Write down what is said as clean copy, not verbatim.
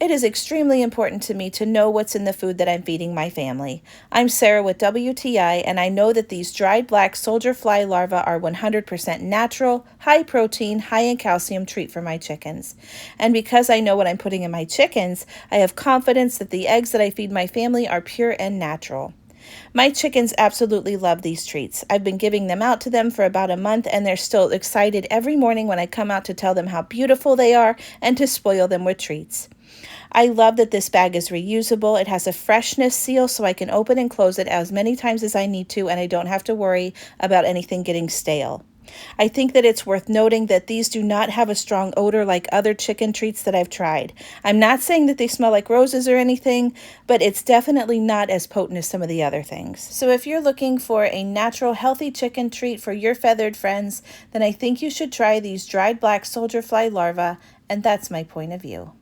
It is extremely important to me to know what's in the food that I'm feeding my family. I'm Sarah with WTI, and I know that these dried black soldier fly larvae are 100% natural, high protein, high in calcium treat for my chickens. And because I know what I'm putting in my chickens, I have confidence that the eggs that I feed my family are pure and natural. My chickens absolutely love these treats. I've been giving them out to them for about a month, and they're still excited every morning when I come out to tell them how beautiful they are and to spoil them with treats. I love that this bag is reusable. It has a freshness seal so I can open and close it as many times as I need to, and I don't have to worry about anything getting stale. I think that it's worth noting that these do not have a strong odor like other chicken treats that I've tried. I'm not saying that they smell like roses or anything, but it's definitely not as potent as some of the other things. So if you're looking for a natural, healthy chicken treat for your feathered friends, then I think you should try these dried black soldier fly larvae, and that's my point of view.